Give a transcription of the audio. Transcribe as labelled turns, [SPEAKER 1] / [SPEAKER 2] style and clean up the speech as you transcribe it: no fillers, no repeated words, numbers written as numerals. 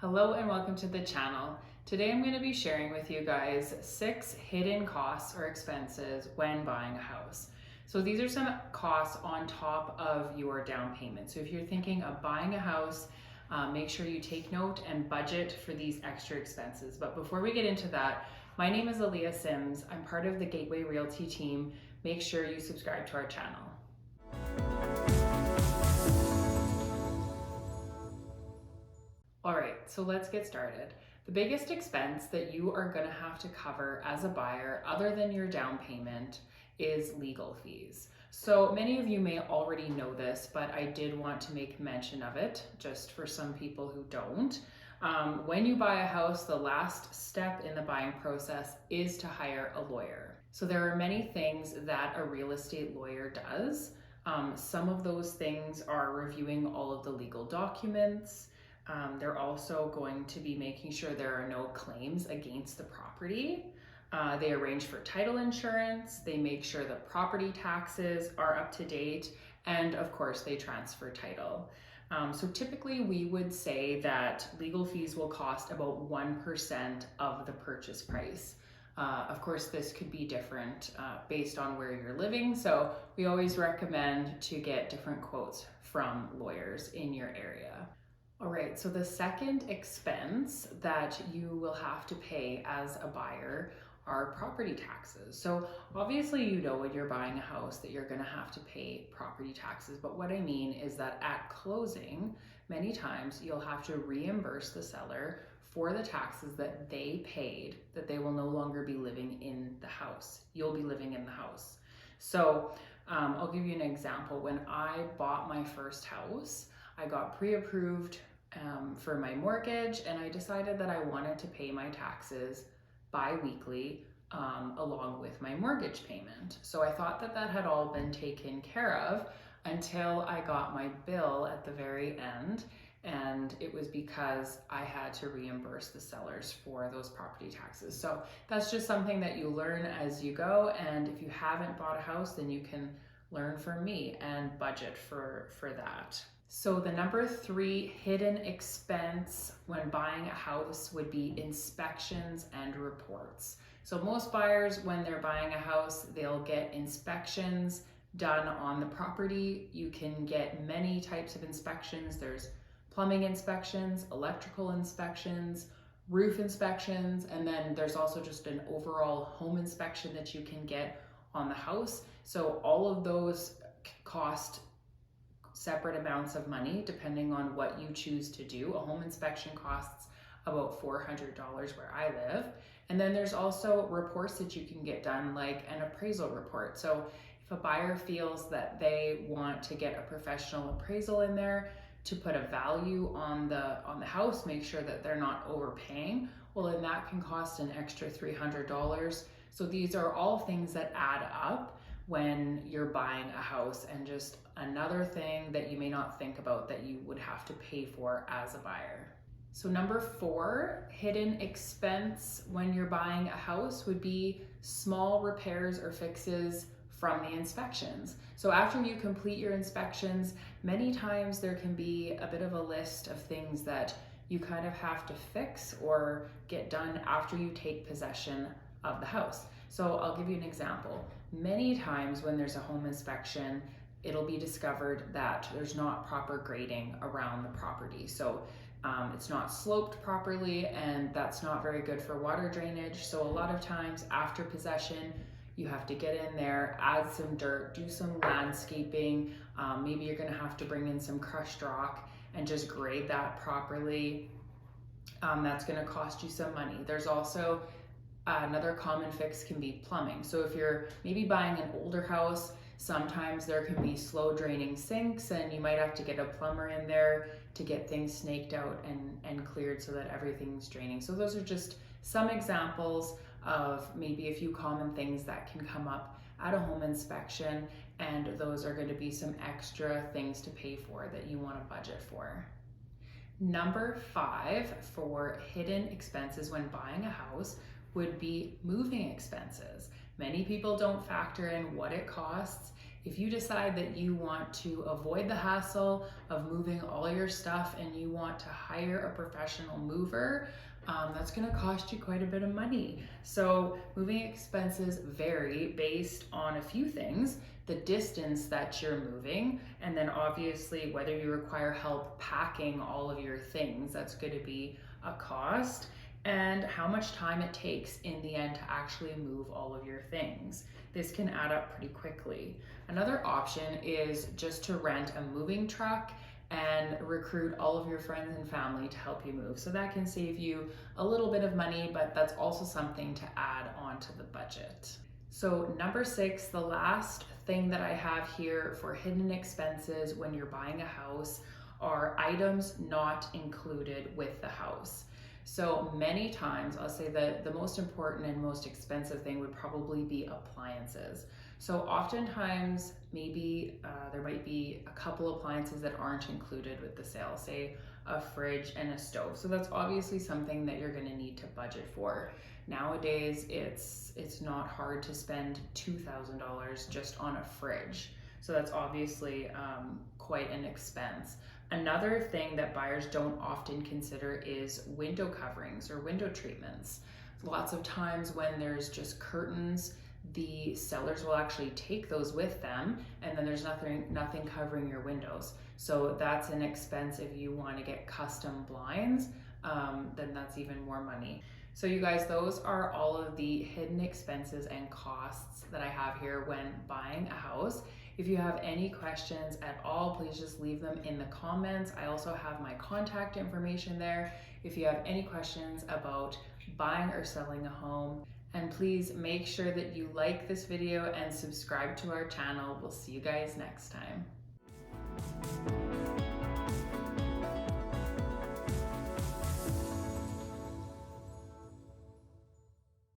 [SPEAKER 1] Hello and welcome to the channel. Today I'm going to be sharing with you guys 6 hidden costs or expenses when buying a house. So these are some costs on top of your down payment. So if you're thinking of buying a house, make sure you take note and budget for these extra expenses. But before we get into that, my name is Eleah Sims. I'm part of the Gateway Realty team. Make sure you subscribe to our channel. All right, so let's get started. The biggest expense that you are going to have to cover as a buyer, other than your down payment, is legal fees. So many of you may already know this, but I did want to make mention of it just for some people who don't. When you buy a house, the last step in the buying process is to hire a lawyer. So there are many things that a real estate lawyer does. Some of those things are reviewing all of the legal documents. They're also going to be making sure there are no claims against the property. They arrange for title insurance. They make sure the property taxes are up to date. And of course, they transfer title. So typically we would say that legal fees will cost about 1% of the purchase price. Of course, this could be different based on where you're living. So we always recommend to get different quotes from lawyers in your area. All right, so the second expense that you will have to pay as a buyer are property taxes. So obviously you know when you're buying a house that you're gonna have to pay property taxes, but what I mean is that at closing, many times you'll have to reimburse the seller for the taxes that they paid, that they will no longer be living in the house. You'll be living in the house. So I'll give you an example. When I bought my first house, I got pre-approved for my mortgage, and I decided that I wanted to pay my taxes bi-weekly along with my mortgage payment. So I thought that that had all been taken care of until I got my bill at the very end, and it was because I had to reimburse the sellers for those property taxes. So that's just something that you learn as you go, and if you haven't bought a house, then you can learn from me and budget for that. So the number 3 hidden expense when buying a house would be inspections and reports. So most buyers, when they're buying a house, they'll get inspections done on the property. You can get many types of inspections. There's plumbing inspections, electrical inspections, roof inspections, and then there's also just an overall home inspection that you can get on the house. So all of those cost separate amounts of money depending on what you choose to do. A home inspection costs about $400 where I live. And then there's also reports that you can get done, like an appraisal report. So if a buyer feels that they want to get a professional appraisal in there to put a value on the house, make sure that they're not overpaying, well, then that can cost an extra $300. So these are all things that add up when you're buying a house, and just another thing that you may not think about that you would have to pay for as a buyer. So number 4 hidden expense when you're buying a house would be small repairs or fixes from the inspections. So after you complete your inspections, many times there can be a bit of a list of things that you kind of have to fix or get done after you take possession of the house. So I'll give you an example. Many times when there's a home inspection, it'll be discovered that there's not proper grading around the property. So it's not sloped properly, and that's not very good for water drainage. So a lot of times after possession, you have to get in there, add some dirt, do some landscaping. Maybe you're gonna have to bring in some crushed rock and just grade that properly. That's gonna cost you some money. There's also another common fix can be plumbing. So if you're maybe buying an older house, sometimes there can be slow draining sinks, and you might have to get a plumber in there to get things snaked out and cleared so that everything's draining. So those are just some examples of maybe a few common things that can come up at a home inspection, and those are going to be some extra things to pay for that you want to budget for. Number 5 for hidden expenses when buying a house would be moving expenses. Many people don't factor in what it costs If you decide that you want to avoid the hassle of moving all your stuff and you want to hire a professional mover, that's going to cost you quite a bit of money. So moving expenses vary based on a few things: the distance that you're moving, and then obviously whether you require help packing all of your things, that's going to be a cost, and how much time it takes in the end to actually move all of your things. This can add up pretty quickly. Another option is just to rent a moving truck and recruit all of your friends and family to help you move. So that can save you a little bit of money, but that's also something to add onto the budget. So number 6, the last thing that I have here for hidden expenses when you're buying a house are items not included with the house. So many times, I'll say that the most important and most expensive thing would probably be appliances. So oftentimes, maybe there might be a couple appliances that aren't included with the sale, say a fridge and a stove. So that's obviously something that you're going to need to budget for. Nowadays, it's not hard to spend $2,000 just on a fridge. So that's obviously quite an expense. Another thing that buyers don't often consider is window coverings or window treatments. Lots of times when there's just curtains, the sellers will actually take those with them, and then there's nothing covering your windows. So that's an expense. If you want to get custom blinds, then that's even more money. So you guys, those are all of the hidden expenses and costs that I have here when buying a house. If you have any questions at all, please just leave them in the comments. I also have my contact information there if you have any questions about buying or selling a home. And please make sure that you like this video and subscribe to our channel. We'll see you guys next time.